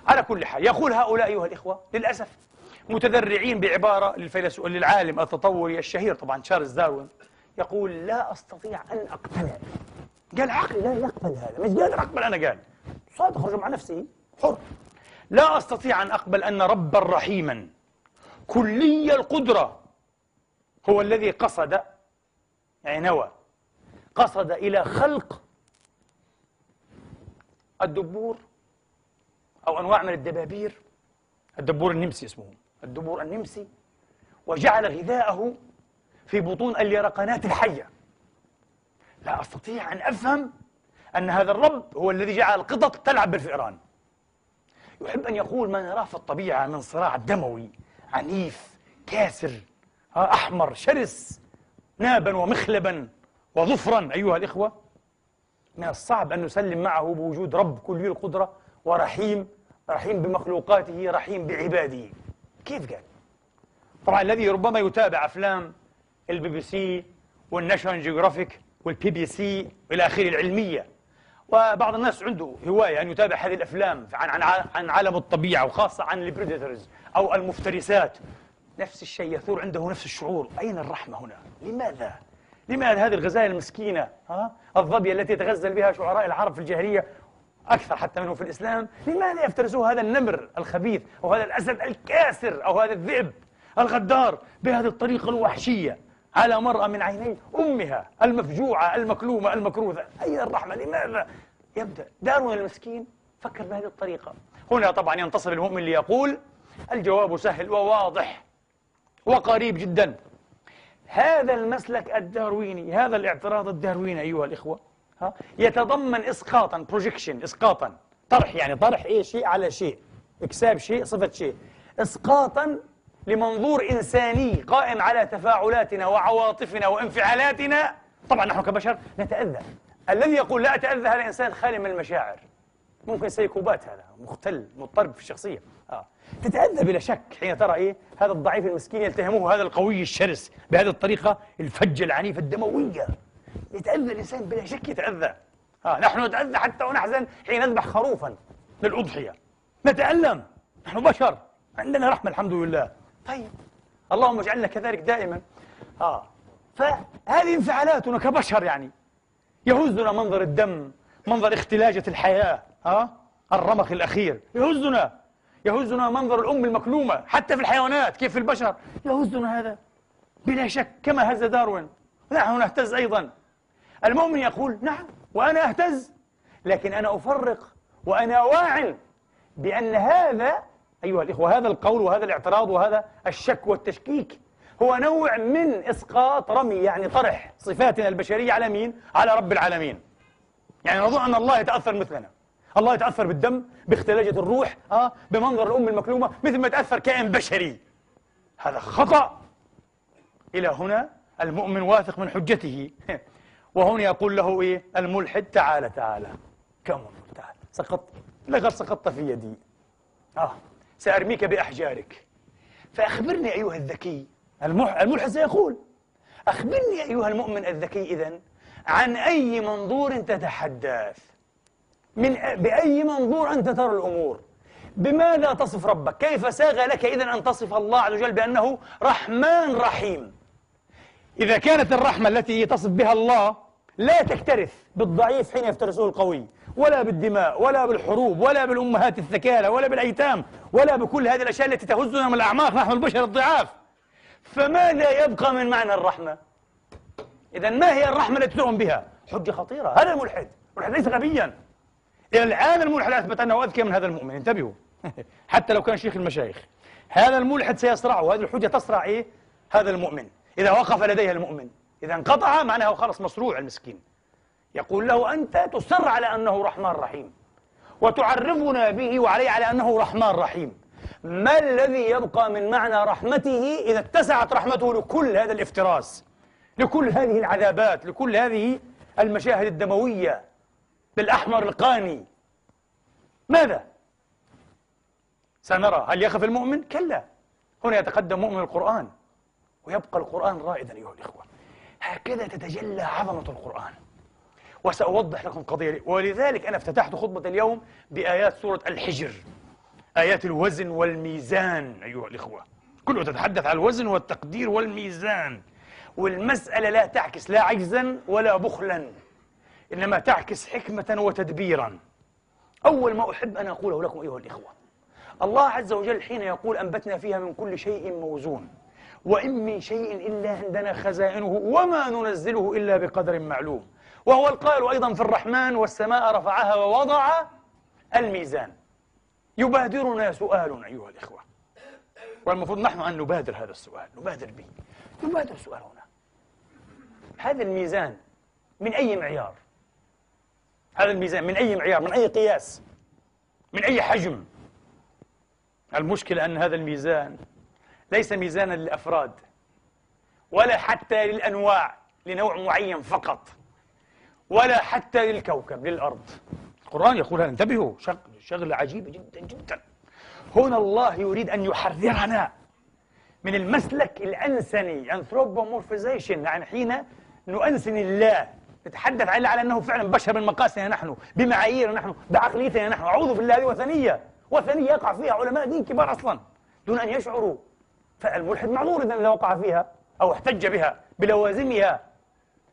على كل حال، يقول هؤلاء أيها الإخوة للأسف متذرعين بعبارة للفيلسوف للعالم التطوري الشهير طبعا تشارلز داروين، يقول لا أستطيع أن أقتنع. قال عقلي لا يقبل هذا، مش قادر أقبل. أنا قال صادق، رجع مع نفسه حر. لا أستطيع أن أقبل أن ربا رحيما كلي القدرة هو الذي قصد، يعني نوى، قصد إلى خلق الدبور أو أنواع من الدبابير، الدبور النمسي اسمه، الدبور النمسي، وجعل غذاءه في بطون اليرقانات الحية. لا أستطيع أن أفهم أن هذا الرب هو الذي جعل القطط تلعب بالفئران. يحب أن يقول ما نراه في الطبيعة من صراع دموي عنيف كاسر، أحمر شرس نابا ومخلبا وظفرا أيها الإخوة، من الصعب أن نسلم معه بوجود رب كلي القدرة ورحيم، رحيم بمخلوقاته، رحيم بعباده. كيف قال؟ طبعا الذي ربما يتابع أفلام البي بي سي والناشونال جيوغرافيك والبي بي سي إلى آخره العلمية، وبعض الناس عنده هواية أن يتابع هذه الأفلام عن عالم الطبيعة وخاصة عن البريديتورز أو المفترسات، نفس الشيء يثور عنده نفس الشعور. أين الرحمة هنا؟ لماذا؟ لماذا هذه الغزالة المسكينة الظبية التي يتغزل بها شعراء العرب في الجاهلية أكثر حتى منهم في الإسلام، لماذا يفترسوه هذا النمر الخبيث أو هذا الأسد الكاسر أو هذا الذئب الغدار بهذه الطريقة الوحشية على مرأى من عيني أمها المفجوعة المكلومة المكروثة؟ أين الرحمة؟ لماذا؟ يبدأ داروين المسكين فكر بهذه الطريقة. هنا طبعا ينتصر المؤمن ليقول الجواب سهل وواضح وقريب جدا. هذا المسلك الدارويني، هذا الاعتراض الدارويني أيها الإخوة، يتضمن إسقاطا، بروجيكشن، إسقاطا، طرح، يعني طرح إيه شيء على شيء، إكساب شيء صفة شيء، إسقاطا لمنظور إنساني قائم على تفاعلاتنا وعواطفنا وانفعالاتنا. طبعا نحن كبشر نتأذى. الذي يقول لا أتأذى هذا إنسان خالي من المشاعر، ممكن سيكوبات، هذا مختل مضطرب في الشخصية. تتأذى بلا شك حين ترى إيه هذا الضعيف المسكين يلتهمه هذا القوي الشرس بهذه الطريقة الفجة العنيفة الدموية. يتأذى الإنسان بلا شك، يتأذى. نحن نتأذى حتى ونحزن حين نذبح خروفا للأضحية، نتألم، نحن بشر عندنا رحمة الحمد لله. طيب اللهم اجعلنا كذلك دائما. فهذه انفعالاتنا كبشر، يعني يهزنا منظر الدم، منظر اختلاجة الحياة، الرمق الأخير يهزنا منظر الأم المكلومة، حتى في الحيوانات كيف في البشر يهزنا هذا بلا شك، كما هز داروين نحن نهتز أيضا. المؤمن يقول نعم وأنا أهتز، لكن أنا أفرق وأنا واع بأن هذا أيها الإخوة، هذا القول وهذا الاعتراض وهذا الشك والتشكيك هو نوع من إسقاط، رمي، يعني طرح صفاتنا البشرية على مين؟ على رب العالمين. يعني نظن أن الله يتأثر مثلنا، الله يتأثر بالدم، باختلاجة الروح، بمنظر الأم المكلومة مثل ما يتأثر كائن بشري. هذا خطأ. إلى هنا المؤمن واثق من حجته. وهنا يقول له إيه الملحد تعال كم تعال، سقطت، لقد سقطت في يدي، سأرميك بأحجارك. فأخبرني أيها الذكي، الملحد سيقول أخبرني أيها المؤمن الذكي إذن عن أي منظور تتحدث، بأي منظور أنت ترى الأمور، بماذا تصف ربك؟ كيف ساغ لك إذن أن تصف الله عز وجل بأنه رحمن رحيم؟ إذا كانت الرحمة التي تصف بها الله لا تكترث بالضعيف حين يفترسه القوي، ولا بالدماء، ولا بالحروب، ولا بالأمهات الثكالى، ولا بالأيتام، ولا بكل هذه الأشياء التي تهزنا من الأعماق نحن البشر الضعاف، فماذا يبقى من معنى الرحمة؟ إذن ما هي الرحمة التي تؤمن بها؟ حجة خطيرة. هذا الملحد ليس غبيا. إلى الآن الملحد أثبت أنه أذكى من هذا المؤمن، انتبهوا. حتى لو كان شيخ المشايخ، هذا الملحد سيصرعه، هذه الحجة تصرع إيه؟ هذا المؤمن إذا وقف لديها المؤمن، إذا انقطع معناه خلص مصروع المسكين. يقول له أنت تصر على أنه رحمن رحيم وتعرفنا به وعليه على أنه رحمن رحيم، ما الذي يبقى من معنى رحمته إذا اتسعت رحمته لكل هذا الافتراس، لكل هذه العذابات، لكل هذه المشاهد الدموية بالأحمر القاني؟ ماذا؟ سنرى. هل يخف المؤمن؟ كلا. هنا يتقدم مؤمن القرآن ويبقى القرآن رائدا أيها الإخوة. هكذا تتجلى عظمة القرآن. وسأوضح لكم قضية، ولذلك أنا افتتحت خطبة اليوم بآيات سورة الحجر. آيات الوزن والميزان أيها الإخوة، كلها تتحدث عن الوزن والتقدير والميزان. والمسألة لا تعكس لا عجزا ولا بخلا، إنما تعكس حكمة وتدبيرا. أول ما أحب أن أقوله لكم أيها الإخوة، الله عز وجل حين يقول أنبتنا فيها من كل شيء موزون وإن من شيء إلا عندنا خزائنه وما ننزله إلا بقدر معلوم، وهو القائل أيضا في الرحمن والسماء رفعها ووضع الميزان. يبادرنا سؤال أيها الإخوة، والمفروض نحن أن نبادر هذا السؤال، نبادر به. يبادر سؤال هنا، هذا الميزان من أي معيار؟ هذا الميزان من أي معيار؟ من أي قياس؟ من أي حجم؟ المشكلة أن هذا الميزان ليس ميزانا للأفراد ولا حتى للأنواع لنوع معين فقط، ولا حتى للكوكب للأرض. القرآن يقول هذا، انتبهوا، شغلة عجيبة جدا جدا. هنا الله يريد أن يحررنا من المسلك الأنسني anthropomorphization، يعني حين نؤنسن الله، نتحدث عن الله على أنه فعلا بشر من مقاسنا نحن، بمعاييرنا نحن، بعقليتنا نحن. أعوذ بالله، هذه وثنية، وثنية يقع فيها علماء دين كبار أصلا دون أن يشعروا. فالملحد معذور إذا وقع فيها أو احتج بها بلوازمها.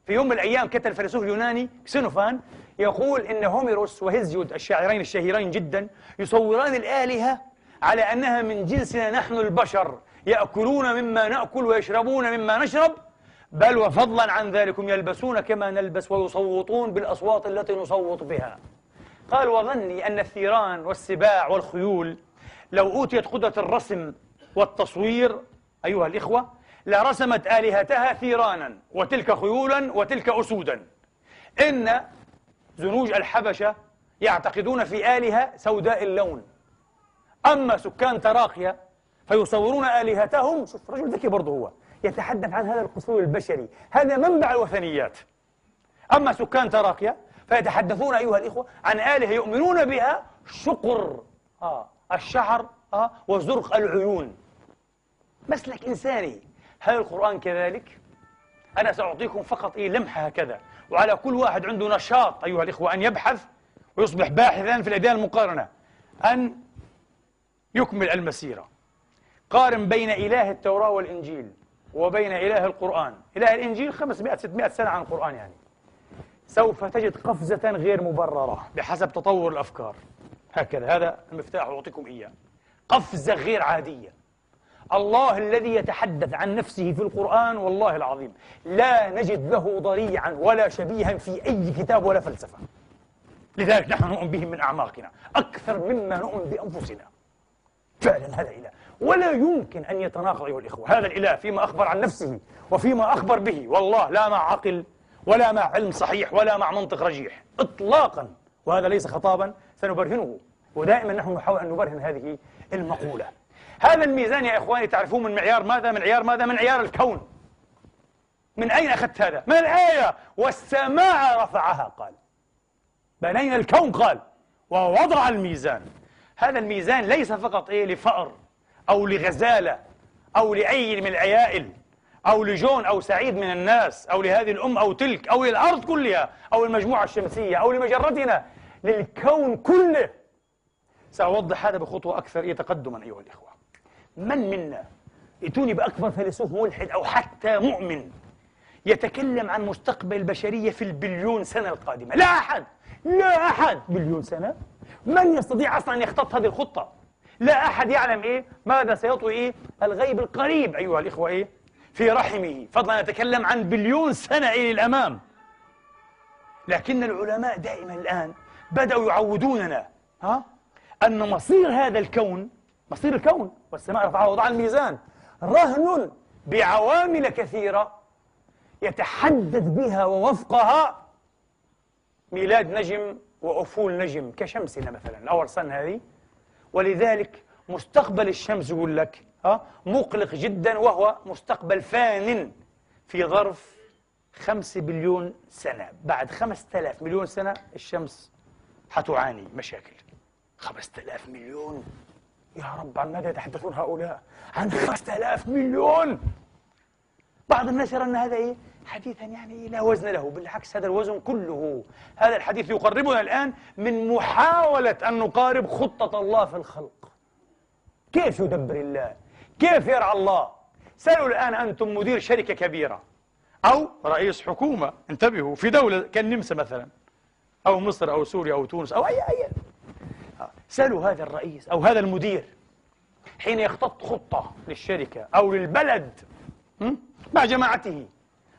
في يوم من الأيام كتب الفيلسوف اليوناني كسينوفان يقول إن هوميروس وهيزيود الشاعرين الشهيرين جدا يصوران الآلهة على أنها من جنسنا نحن البشر، يأكلون مما نأكل ويشربون مما نشرب، بل وفضلا عن ذلكم يلبسون كما نلبس ويصوتون بالأصوات التي نصوت بها. قال وظني أن الثيران والسباع والخيول لو أوتيت قدرة الرسم والتصوير أيها الإخوة لرسمت آلهتها ثيرانا وتلك خيولا وتلك أسودا. إن زنوج الحبشة يعتقدون في آلهة سوداء اللون، أما سكان تراقيا فيصورون آلهتهم، شوف رجل ذكي برضه هو يتحدث عن هذا القصور البشري، هذا منبع الوثنيات. أما سكان تراقيا فيتحدثون أيها الإخوة عن آلهة يؤمنون بها شقر الشعر وزرق العيون. مسلك إنساني. هل القرآن كذلك؟ أنا سأعطيكم فقط لمحة هكذا، وعلى كل واحد عنده نشاط أيها الإخوة أن يبحث ويصبح باحثا في الأديان المقارنة أن يكمل المسيرة. قارن بين إله التوراة والإنجيل وبين إله القرآن. إله الإنجيل 500-600 سنة عن القرآن، يعني سوف تجد قفزة غير مبررة بحسب تطور الأفكار. هكذا، هذا المفتاح أعطيكم إياه، قفزة غير عادية. الله الذي يتحدث عن نفسه في القرآن والله العظيم لا نجد له ضريعا ولا شبيها في أي كتاب ولا فلسفة. لذلك نحن نؤمن به من أعماقنا أكثر مما نؤمن بأنفسنا. فعلا هذا إله ولا يمكن أن يتناقض أيها الإخوة. هذا الإله فيما أخبر عن نفسه وفيما أخبر به والله لا مع عقل ولا مع علم صحيح ولا مع منطق رجيح إطلاقا، وهذا ليس خطابا سنبرهنه، ودائما نحن نحاول أن نبرهن هذه المقولة. هذا الميزان يا إخواني تعرفون من معيار ماذا؟ من عيار ماذا؟ من عيار الكون. من أين أخذت هذا؟ من الآية والسماء رفعها قال، بنينا الكون قال ووضع الميزان. هذا الميزان ليس فقط لفأر أو لغزالة أو لأي من العيائل أو لجون أو سعيد من الناس أو لهذه الأم أو تلك أو للأرض كلها أو المجموعة الشمسية أو لمجرتنا، للكون كله. سأوضح هذا بخطوة أكثر تقدما أيها الإخوة. من منا ائتوني بأكبر فيلسوف ملحد أو حتى مؤمن يتكلم عن مستقبل البشرية في البليون سنة القادمة؟ لا أحد، لا أحد. بليون سنة؟ من يستطيع أصلا أن يخطط هذه الخطة؟ لا أحد يعلم ماذا سيطوي الغيب القريب أيها الإخوة في رحمه، فضلا نتكلم عن بليون سنة للأمام. لكن العلماء دائما الآن بدأوا يعودوننا أن مصير هذا الكون، مصير الكون والسماء رفعها ووضع الميزان، رهن بعوامل كثيرة يتحدد بها ووفقها ميلاد نجم وأفول نجم كشمسنا مثلا أول سنة هذه. ولذلك مستقبل الشمس يقول لك مقلق جدا، وهو مستقبل فان في ظرف 5 بليون سنة. بعد 5000 مليون سنة الشمس حتعاني مشاكل. 5000 مليون، يا رب عن ماذا يتحدثون هؤلاء؟ عن 5000 مليون. بعض الناس يرى أن هذا حديثا يعني لا وزن له، بالعكس هذا الوزن كله. هذا الحديث يقربنا الآن من محاولة أن نقارب خطة الله في الخلق. كيف يدبر الله؟ كيف يرعى الله؟ سألوا الآن أنتم مدير شركة كبيرة أو رئيس حكومة، انتبهوا، في دولة كالنمسا مثلا أو مصر أو سوريا أو تونس أو أي سألوا هذا الرئيس أو هذا المدير حين يخطط خطة للشركة أو للبلد مع جماعته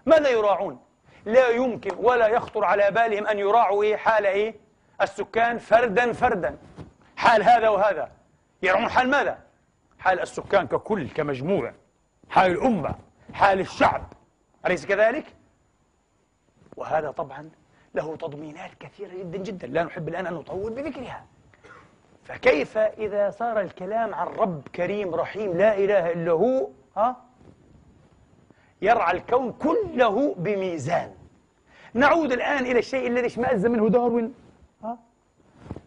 ماذا يراعون؟ لا يمكن ولا يخطر على بالهم أن يراعوا حال السكان فردا فردا، حال هذا وهذا. يراعون حال ماذا؟ حال السكان ككل كمجموع، حال الأمة، حال الشعب، أليس كذلك؟ وهذا طبعا له تضمينات كثيرة جدا جدا لا نحب الآن أن نطول بذكرها. فكيف إذا صار الكلام عن رب كريم رحيم لا إله إلا هو يرعى الكون كله بميزان؟ نعود الآن إلى الشيء الذي اشمأز منه داروين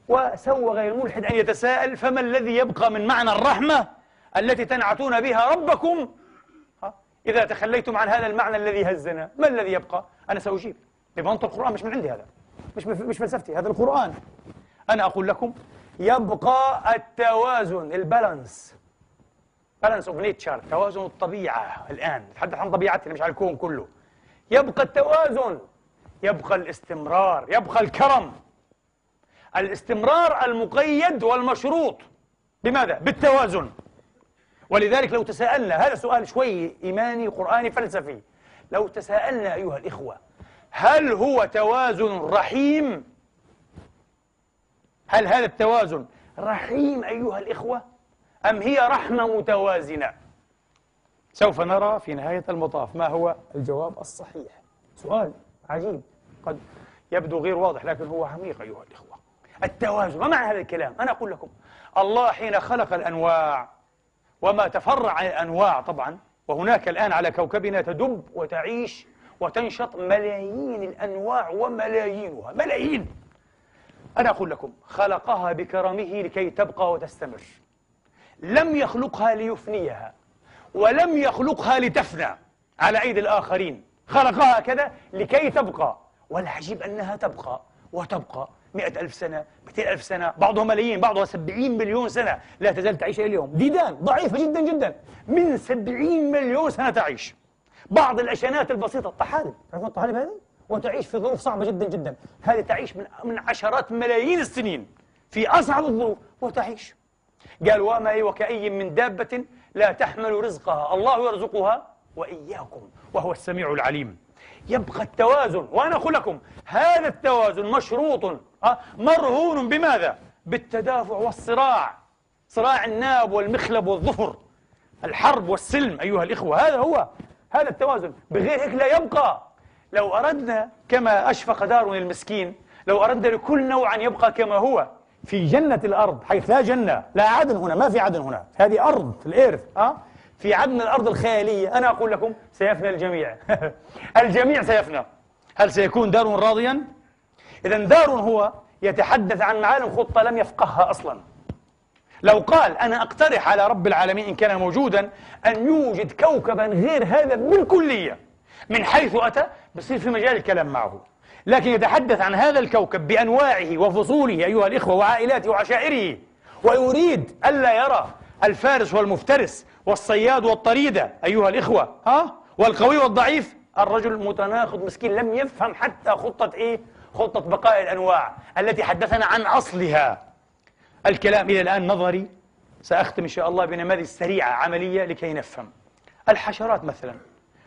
وسوغ الملحد أن يتساءل: فما الذي يبقى من معنى الرحمة التي تنعتون بها ربكم إذا تخليتم عن هذا المعنى الذي هزنا؟ ما الذي يبقى؟ أنا سأجيب بمنطق القرآن، مش من عندي، هذا مش فلسفتي، هذا القرآن. أنا أقول لكم: يبقى التوازن، البالانس، بالانس اوف نيتشر، توازن الطبيعة. الآن نتحدث عن طبيعتنا مش عن الكون كله. يبقى التوازن، يبقى الاستمرار، يبقى الكرم. الاستمرار المقيد والمشروط بماذا؟ بالتوازن. ولذلك لو تساءلنا، هذا سؤال شوي إيماني قرآني فلسفي، لو تساءلنا أيها الإخوة: هل هو توازن رحيم؟ هل هذا التوازن رحيم أيها الإخوة؟ أم هي رحمة متوازنة؟ سوف نرى في نهاية المطاف ما هو الجواب الصحيح. سؤال عجيب قد يبدو غير واضح لكن هو عميق أيها الإخوة. التوازن، ما معنى هذا الكلام؟ أنا أقول لكم: الله حين خلق الأنواع وما تفرع عن الأنواع طبعا، وهناك الآن على كوكبنا تدب وتعيش وتنشط ملايين الأنواع وملايينها، ملايين. أنا أقول لكم: خلقها بكرمه لكي تبقى وتستمر، لم يخلقها ليفنيها ولم يخلقها لتفنى على أيدي الآخرين، خلقها كذا لكي تبقى. والعجيب أنها تبقى وتبقى 100,000 سنة، 200,000 سنة، بعضها ملايين، بعضها 70 مليون سنة، لا تزال تعيش إلى اليوم. ديدان ضعيفة جدا جدا من 70 مليون سنة تعيش. بعض الأشنات البسيطة، الطحالب، تعرفون الطحالب هذه؟ وتعيش في ظروف صعبة جدا جدا، هذه تعيش من عشرات ملايين السنين في أصعب الظروف وتعيش. قال: وما هي وكأي من دابة لا تحمل رزقها الله يرزقها وإياكم وهو السميع العليم. يبقى التوازن، وأنا أقول لكم: هذا التوازن مشروط مرهون بماذا؟ بالتدافع والصراع، صراع الناب والمخلب والظفر، الحرب والسلم أيها الإخوة. هذا هو هذا التوازن، بغير هيك لا يبقى. لو أردنا كما أشفق داروين المسكين، لو أردنا لكل نوع أن يبقى كما هو في جنة الأرض، حيث لا جنة، لا عدن هنا، ما في عدن هنا، هذه أرض الإيرث، في عدن الأرض الخيالية، أنا أقول لكم: سيفنى الجميع. الجميع سيفنى. هل سيكون داروين راضيا؟ إذا داروين هو يتحدث عن معالم خطة لم يفقهها أصلا. لو قال: أنا أقترح على رب العالمين إن كان موجودا أن يوجد كوكبا غير هذا بالكلية من حيث أتى، بصير في مجال الكلام معه. لكن يتحدث عن هذا الكوكب بأنواعه وفصوله أيها الإخوة وعائلاته وعشائره، ويريد ألا يرى الفارس والمفترس والصياد والطريدة أيها الإخوة، والقوي والضعيف. الرجل متناقض مسكين، لم يفهم حتى خطة خطة بقاء الأنواع التي حدثنا عن أصلها. الكلام إلى الآن نظري، سأختم إن شاء الله بنماذج سريعة عملية لكي نفهم. الحشرات مثلا،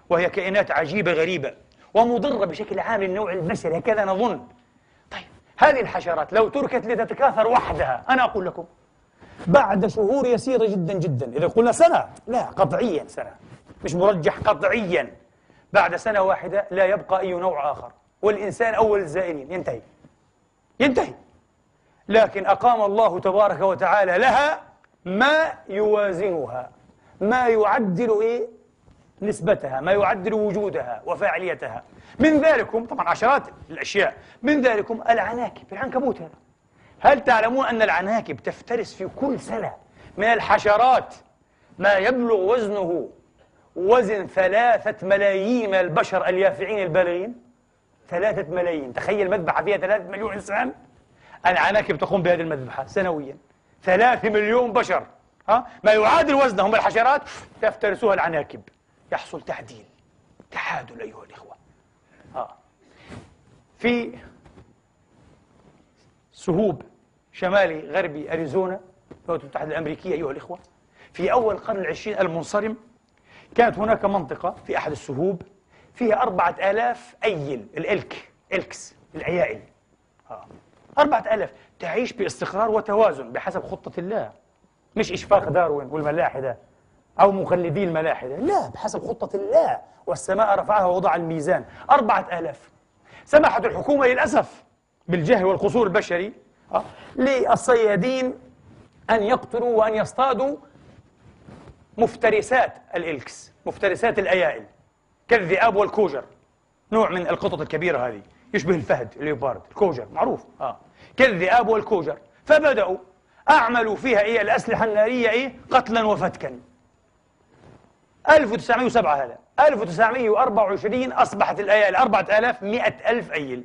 وهي كائنات عجيبة غريبة ومضرة بشكل عام للنوع البشري، هكذا نظن. طيب، هذه الحشرات لو تركت لتتكاثر وحدها، أنا أقول لكم بعد شهور يسيرة جدا جدا، إذا قلنا سنة، لا، قطعيا سنة، مش مرجح، قطعيا بعد سنة واحدة لا يبقى أي نوع آخر، والإنسان أول الزائرين، ينتهي. لكن أقام الله تبارك وتعالى لها ما يوازنها، ما يعدل نسبتها، ما يعدل وجودها وفاعليتها. من ذلكم طبعا عشرات الأشياء، من ذلكم العناكب، العنكبوت هذا. هل تعلمون أن العناكب تفترس في كل سنة من الحشرات ما يبلغ وزنه وزن 3 ملايين من البشر اليافعين البالغين؟ 3 ملايين، تخيل مذبحة فيها 3 مليون إنسان. العناكب تقوم بهذه المذبحة سنويا، 3 مليون بشر ما يعادل وزنهم الحشرات تفترسها العناكب، يحصل تعديل، تعادل أيها الإخوة. في سهوب شمالي غربي أريزونا الولايات المتحدة الأمريكية أيها الإخوة، في أول القرن العشرين المنصرم، كانت هناك منطقة في أحد السهوب فيها 4000 أيل، الإلكس، الأيائل. 4000 تعيش باستقرار وتوازن بحسب خطة الله، مش إشفاق داروين والملاحدة أو مقلدي الملاحدة، لا، بحسب خطة الله. والسماء رفعها ووضع الميزان. 4000. سمحت الحكومة للأسف بالجهل والقصور البشري للصيادين أن يقتلوا وأن يصطادوا مفترسات الإلكس، مفترسات الأيائل، كالذئاب والكوجر، نوع من القطط الكبيرة هذه يشبه الفهد، الليوبارد، الكوجر معروف، كالذئاب والكوجر. فبدأوا أعملوا فيها الأسلحة النارية قتلا وفتكا. 1907 هذا، 1924 أصبحت الأيائل 4000 100,000 أيل.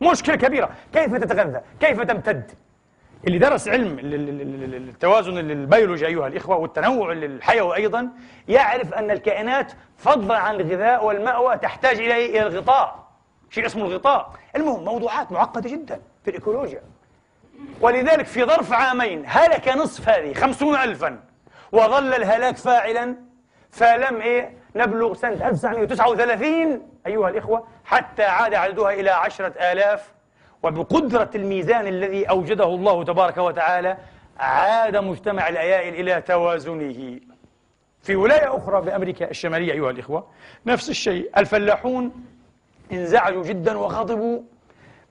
مشكلة كبيرة. كيف تتغذى؟ كيف تمتد؟ اللي درس علم التوازن البيولوجي أيها الإخوة والتنوع الحيوي أيضا يعرف أن الكائنات فضلا عن الغذاء والمأوى تحتاج إلى الغطاء، شيء اسمه الغطاء. المهم موضوعات معقدة جدا في الإيكولوجيا. ولذلك في ظرف عامين هلك نصف هذه 50,000، وظل الهلاك فاعلا، فلم نبلغ سنة 1939 أيها الإخوة حتى عاد عددها إلى 10,000. وبقدرة الميزان الذي أوجده الله تبارك وتعالى عاد مجتمع الأيائل إلى توازنه. في ولاية أخرى بأمريكا الشمالية أيها الإخوة نفس الشيء، الفلاحون انزعجوا جدا وغضبوا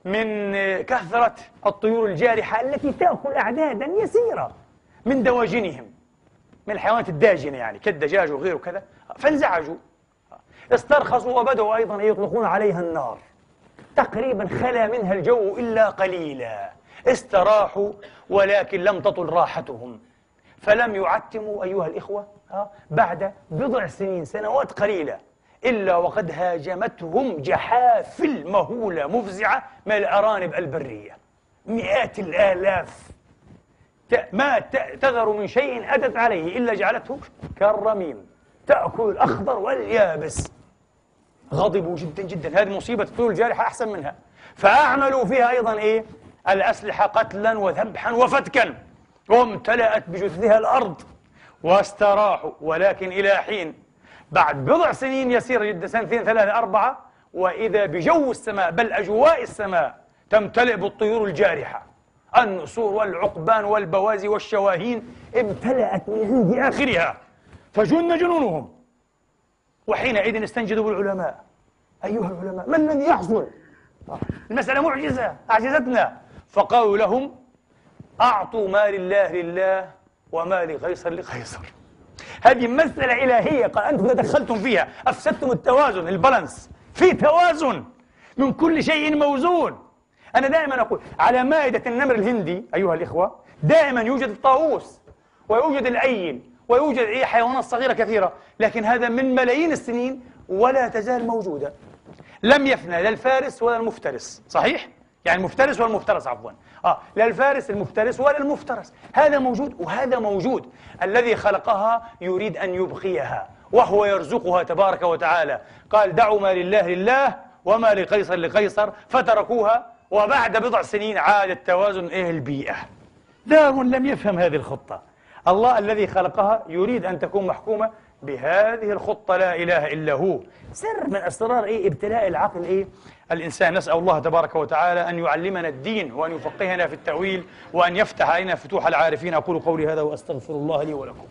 من كثرة الطيور الجارحة التي تأكل أعدادا يسيرة من دواجنهم، من الحيوانات الداجنة يعني كالدجاج وغيره كذا، فانزعجوا، استرخصوا وبدأوا أيضا يطلقون عليها النار. تقريبا خلا منها الجو إلا قليلا، استراحوا ولكن لم تطل راحتهم، فلم يعتموا أيها الإخوة بعد بضع سنين، سنوات قليلة، إلا وقد هاجمتهم جحافل مهولة مفزعة من الأرانب البرية، مئات الآلاف، ما تذر من شيء أتت عليه إلا جعلته كالرميم، تأكل الأخضر واليابس. غضبوا جدا جدا، هذه مصيبة الطيور الجارحة أحسن منها، فأعملوا فيها أيضا الأسلحة قتلا وذبحا وفتكا، وامتلأت بجثثها الأرض واستراحوا، ولكن إلى حين. بعد بضع سنين يسيرة جدا، 2 3 4، وإذا بجو السماء بل أجواء السماء تمتلئ بالطيور الجارحة، النسور والعقبان والبوازي والشواهين امتلأت من عند آخرها، فجن جنونهم. وحينئذ استنجدوا بالعلماء، أيها العلماء ما الذي يحصل؟ المسألة معجزة، أعجزتنا. فقالوا لهم أعطوا ما لله لله وما لقيصر لقيصر. هذه مسألة إلهية، قال أنتم تدخلتم فيها، أفسدتم التوازن، البالانس، في توازن من كل شيء موزون. أنا دائما أقول على مائدة النمر الهندي أيها الإخوة دائما يوجد الطاووس ويوجد الأيل ويوجد حيوانات صغيرة كثيرة، لكن هذا من ملايين السنين ولا تزال موجودة، لم يفنى لا الفارس ولا المفترس، صحيح؟ يعني المفترس والمفترس عفوا، لا الفارس المفترس ولا المفترس، هذا موجود وهذا موجود. الذي خلقها يريد أن يبقيها وهو يرزقها تبارك وتعالى. قال دعوا ما لله لله وما لقيصر لقيصر، فتركوها، وبعد بضع سنين عاد التوازن البيئة. داروين لم يفهم هذه الخطة. الله الذي خلقها يريد أن تكون محكومة بهذه الخطة، لا إله إلا هو. سر من أسرار ابتلاء العقل الإنسان. نسأل الله تبارك وتعالى أن يعلمنا الدين وأن يفقهنا في التأويل وأن يفتح علينا فتوح العارفين. أقول قولي هذا وأستغفر الله لي ولكم.